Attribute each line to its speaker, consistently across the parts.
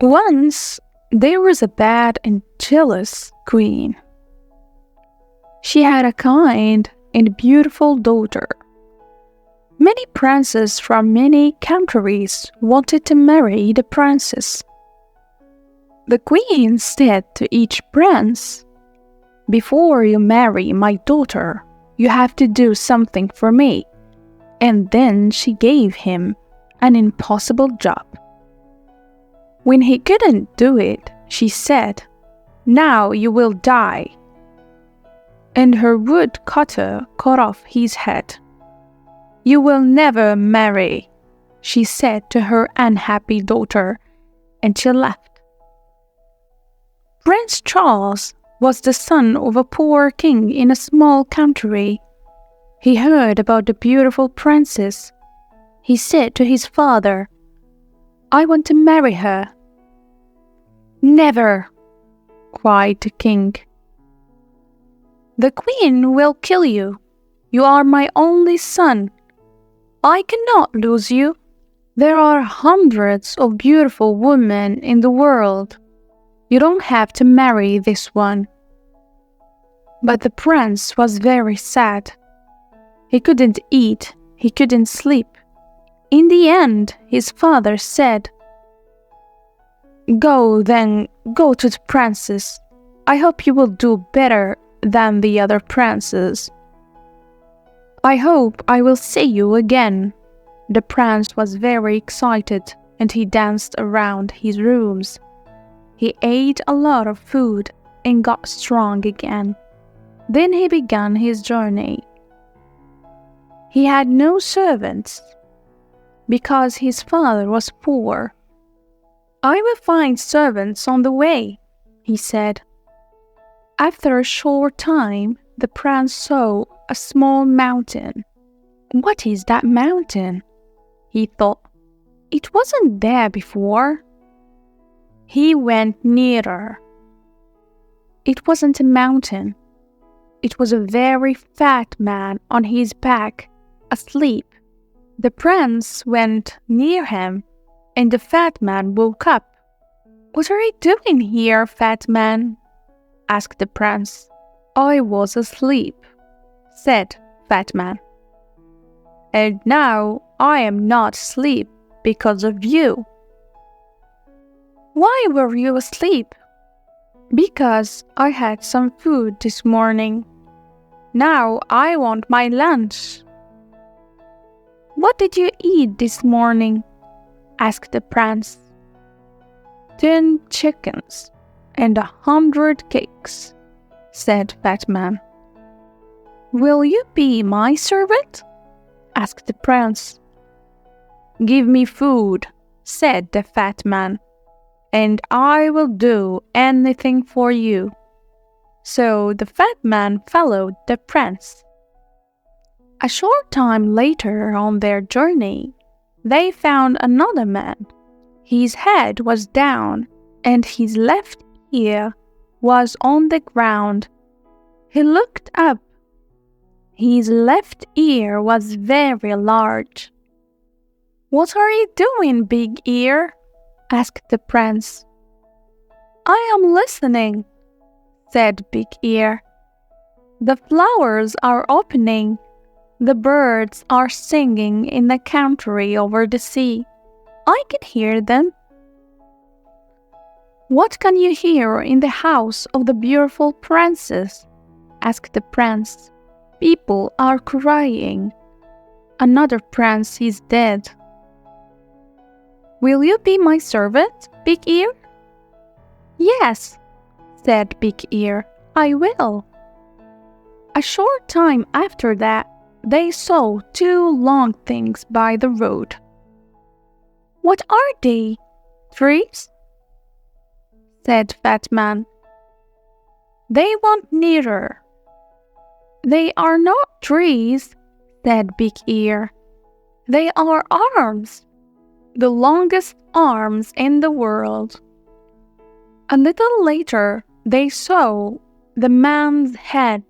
Speaker 1: Once there was a bad and jealous queen. She had a kind and beautiful daughter. Many princes from many countries wanted to marry the princess. The queen said to each prince, "Before you marry my daughter, you have to do something for me." And then she gave him an impossible job. When he couldn't do it, she said, "Now you will die." And her woodcutter cut off his head. "You will never marry," she said to her unhappy daughter, and she left. Prince Charles was the son of a poor king in a small country. He heard about the beautiful princess. He said to his father, "I want to marry her." "Never," cried the king. "The queen will kill you. You are my only son. I cannot lose you. There are hundreds of beautiful women in the world. You don't have to marry this one." But the prince was very sad. He couldn't eat, he couldn't sleep. In the end, his father said, Go to the princess. I hope you will do better than the other princes." "I hope I will see you again." The prince was very excited and he danced around his rooms. He ate a lot of food and got strong again. Then he began his journey. He had no servants because his father was poor. "I will find servants on the way," he said. After a short time, the prince saw a small mountain. "What is that mountain?" he thought. "It wasn't there before." He went nearer. It wasn't a mountain. It was a very fat man on his back, asleep. The prince went near him, and the fat man woke up. "What are you doing here, fat man?" asked the prince. "I was asleep," said Fat Man. "And now I am not asleep because of you." "Why were you asleep?" "Because I had some food this morning. Now I want my lunch." "What did you eat this morning?" asked the prince. 10 chickens and 100 cakes," said Fat Man. "Will you be my servant?" asked the prince. "Give me food," said the fat man, "and I will do anything for you." So the fat man followed the prince. A short time later on their journey, they found another man. His head was down, and his left ear was on the ground. He looked up. His left ear was very large. "What are you doing, Big Ear?" asked the prince. "I am listening," said Big Ear. "The flowers are opening. The birds are singing in the country over the sea. I can hear them." "What can you hear in the house of the beautiful princess?" asked the prince. "People are crying. Another prince is dead." "Will you be my servant, Big Ear?" "Yes," said Big Ear, "I will." A short time after that, they saw 2 long things by the road. "What are they? Trees?" said Fat Man. "They went nearer." "They are not trees," said Big Ear. "They are arms, the longest arms in the world." A little later, they saw the man's head.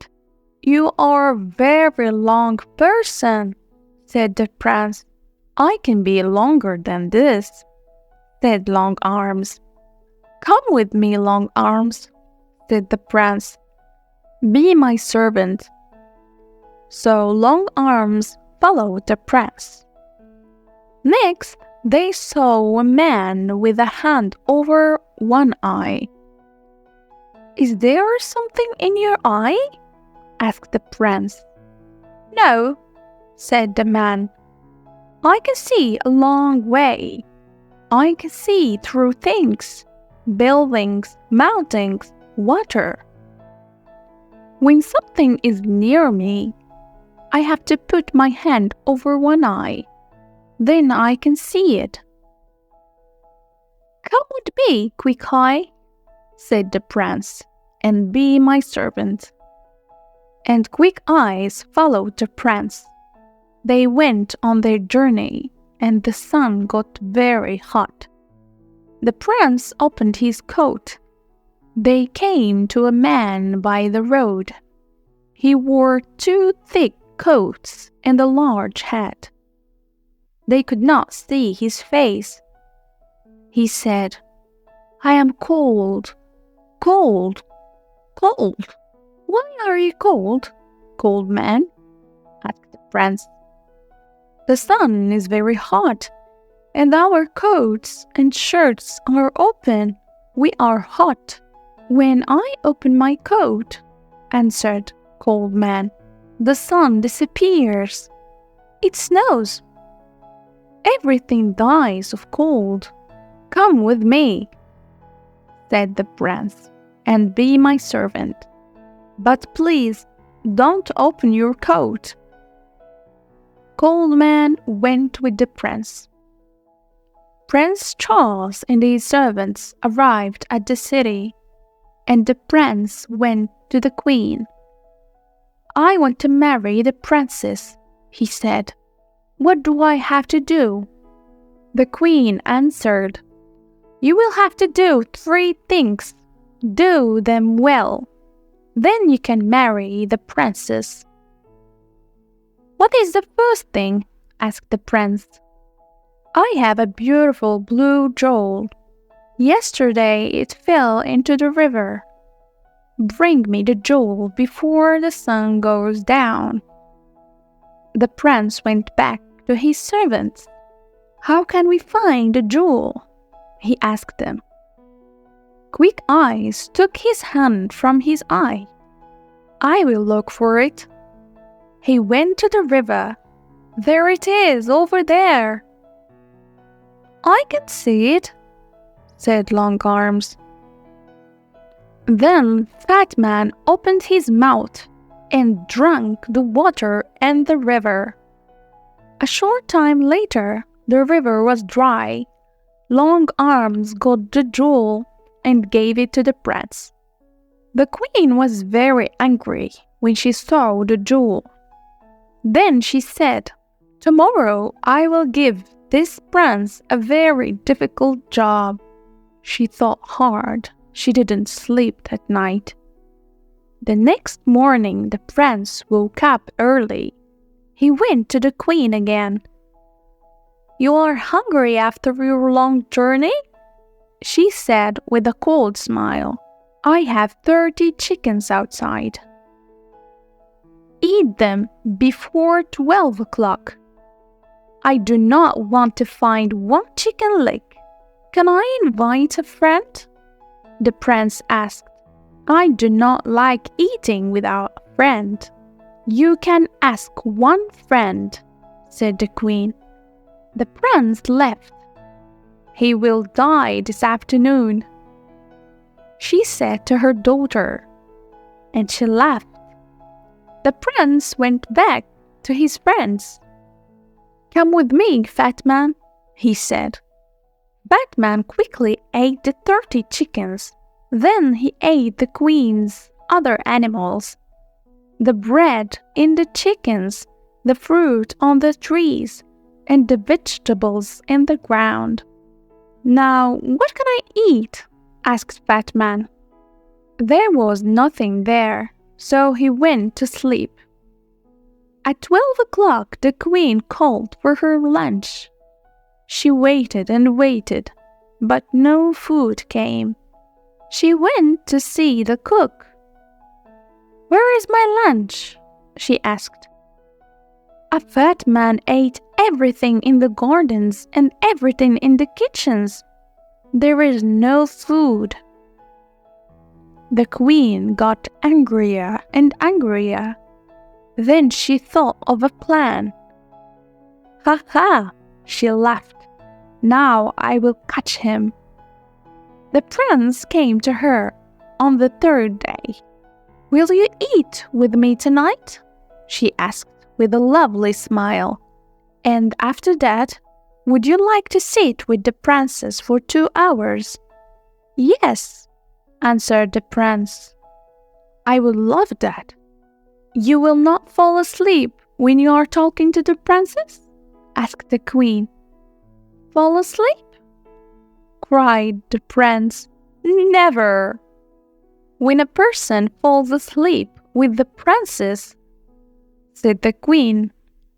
Speaker 1: "You are a very long person," said the prince. "I can be longer than this," said Long Arms. "Come with me, Long Arms," said the prince. "Be my servant." So Long Arms followed the prince. Next, they saw a man with a hand over one eye. "Is there something in your eye?" asked the prince. "No," said the man. "I can see a long way. I can see through things, buildings, mountains, water. When something is near me, I have to put my hand over one eye. Then I can see it." "Come with me, Quick Eye," said the prince, "and be my servant." And Quick Eyes followed the prince. They went on their journey, and the sun got very hot. The prince opened his coat. They came to a man by the road. He wore 2 thick coats and a large hat. They could not see his face. He said, "I am cold, cold, cold." "Why are you cold, cold man?" asked the prince. "The sun is very hot, and our coats and shirts are open. We are hot." "When I open my coat," answered Cold Man, "the sun disappears. It snows. Everything dies of cold. Come with me," said the prince, "and be my servant. But please don't open your coat." Cold Man went with the prince. Prince Charles and his servants arrived at the city, and the prince went to the queen. "I want to marry the princess," he said. "What do I have to do?" The queen answered, "You will have to do 3 things. Do them well. Then you can marry the princess." "What is the first thing?" asked the prince. "I have a beautiful blue jewel. Yesterday it fell into the river. Bring me the jewel before the sun goes down." The prince went back to his servants. "How can we find the jewel?" he asked them. Quick Eyes took his hand from his eye. "I will look for it." He went to the river. "There it is, over there." "I can see it," said Long Arms. Then Fat Man opened his mouth and drank the water in the river. A short time later, the river was dry. Long Arms got the jewel and gave it to the prince. The queen was very angry when she saw the jewel. Then she said, "Tomorrow I will give this prince a very difficult job." She thought hard. She didn't sleep that night. The next morning the prince woke up early. He went to the queen again. "You are hungry after your long journey?" she said with a cold smile. "I have 30 chickens outside. Eat them before 12 o'clock. I do not want to find one chicken leg. Can I invite a friend?" The prince asked. "I do not like eating without a friend." "You can ask one friend," said the queen. The prince left. "He will die this afternoon," she said to her daughter, and she laughed. The prince went back to his friends. "Come with me, Fat Man," he said. Fat Man quickly ate the 30 chickens. Then he ate the queen's other animals, the bread in the chickens, the fruit on the trees, and the vegetables in the ground. "Now, what can I eat?" asked Fat Man. There was nothing there, so he went to sleep. At 12 o'clock, the queen called for her lunch. She waited and waited, but no food came. She went to see the cook. "Where is my lunch?" she asked. "A fat man ate everything in the gardens and everything in the kitchens. There is no food." The queen got angrier and angrier. Then she thought of a plan. "Ha ha!" she laughed. "Now I will catch him." The prince came to her on the third day. "Will you eat with me tonight?" she asked with a lovely smile. "And after that, would you like to sit with the princess for 2 hours?" "Yes," answered the prince. "I would love that." "You will not fall asleep when you are talking to the princess?" asked the queen. "Fall asleep?" cried the prince. "Never!" "When a person falls asleep with the princess," said the queen,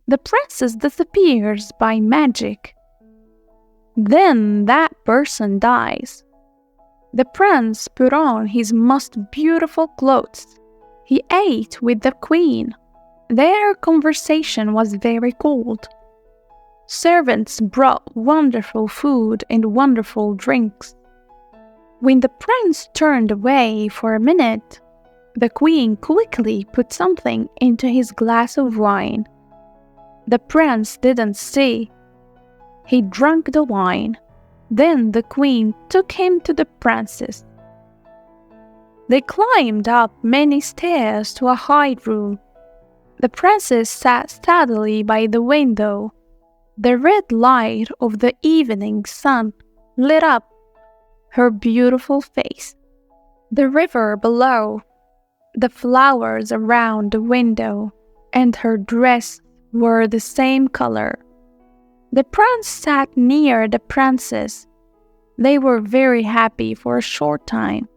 Speaker 1: "the princess disappears by magic. Then that person dies." The prince put on his most beautiful clothes. He ate with the queen. Their conversation was very cold. Servants brought wonderful food and wonderful drinks. When the prince turned away for a minute, the queen quickly put something into his glass of wine. The prince didn't see. He drank the wine. Then the queen took him to the princess. They climbed up many stairs to a high room. The princess sat steadily by the window. The red light of the evening sun lit up her beautiful face. The river below, the flowers around the window, and her dress were the same color. The prince sat near the princess. They were very happy for a short time.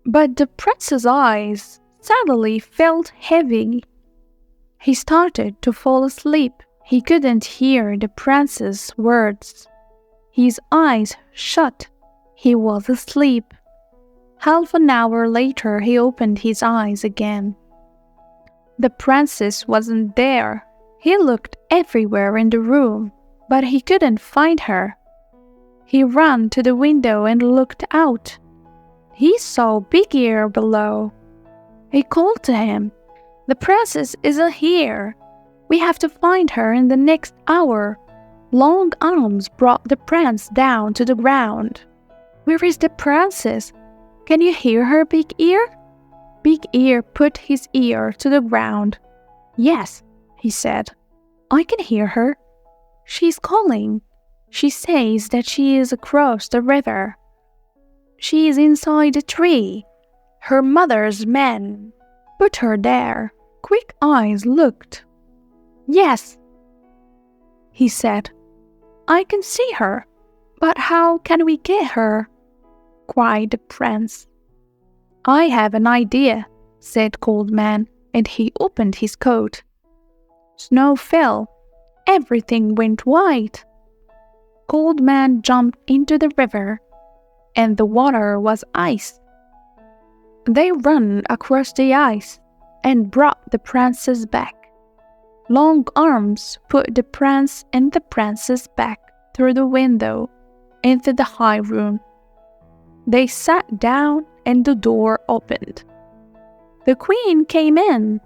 Speaker 1: But the prince's eyes suddenly felt heavy. He started to fall asleep. He couldn't hear the prince's words. His eyes shut. He was asleep. Half an hour later, he opened his eyes again. The princess wasn't there. He looked everywhere in the room, but he couldn't find her. He ran to the window and looked out. He saw Big Ear below. He called to him, "The princess isn't here. We have to find her in the next hour." Long Arms brought the prince down to the ground. "Where is the princess? Can you hear her, Big Ear?" Big Ear put his ear to the ground. "Yes," he said, "I can hear her. She's calling. She says that she is across the river. She is inside a tree. Her mother's men put her there." Quick Eyes looked. "Yes," he said, "I can see her. But how can we get her?" cried the prince. "I have an idea," said Cold Man, and he opened his coat. Snow fell. Everything went white. Cold Man jumped into the river, and the water was ice. They ran across the ice and brought the princess back. Long Arms put the prince and the princess back through the window into the high room. They sat down and the door opened. The queen came in.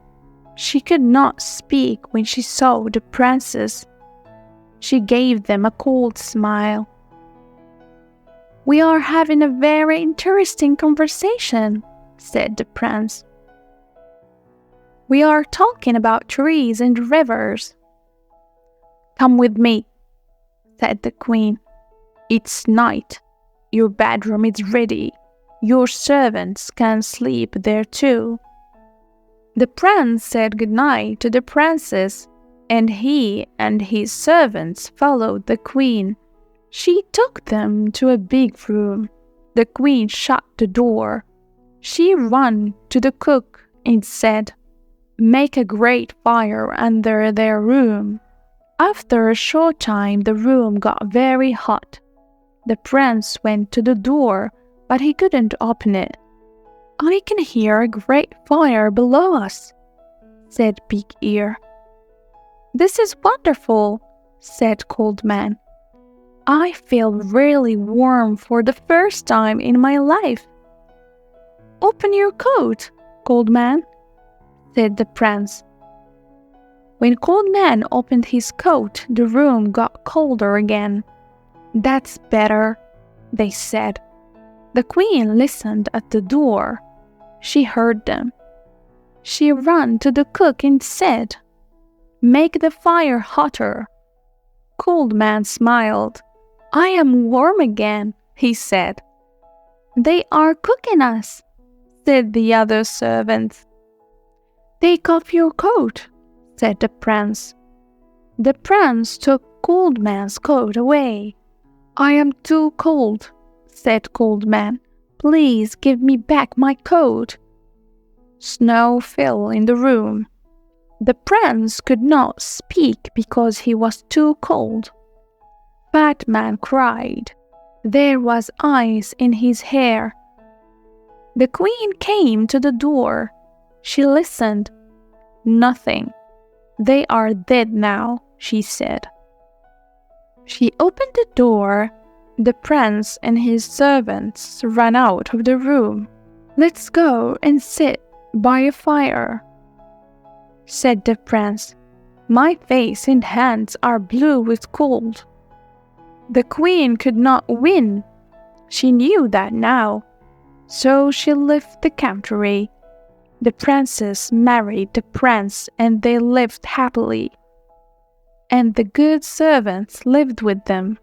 Speaker 1: She could not speak when she saw the princess. She gave them a cold smile. "We are having a very interesting conversation," said the prince. "We are talking about trees and rivers." "Come with me," said the queen. "It's night. Your bedroom is ready. Your servants can sleep there too." The prince said goodnight to the princess, and he and his servants followed the queen. She took them to a big room. The queen shut the door. She ran to the cook and said, "Make a great fire under their room." After a short time, the room got very hot. The prince went to the door, but he couldn't open it. "I can hear a great fire below us," said Big Ear. "This is wonderful," said Cold Man. "I feel really warm for the first time in my life." "Open your coat, Cold Man," said the prince. When Cold Man opened his coat, the room got colder again. "That's better," they said. The queen listened at the door. She heard them. She ran to the cook and said, "Make the fire hotter." Cold Man smiled. "I am warm again," he said. "They are cooking us," said the other servants. "Take off your coat," said the prince. The prince took Cold Man's coat away. "I am too cold," said Cold Man. "Please give me back my coat." Snow fell in the room. The prince could not speak because he was too cold. Fat Man cried. There was ice in his hair. The queen came to the door. She listened. "Nothing. They are dead now," she said. She opened the door. The prince and his servants ran out of the room. "Let's go and sit by a fire," said the prince. "My face and hands are blue with cold." The queen could not win. She knew that now. So she left the country. The princess married the prince and they lived happily. And the good servants lived with them.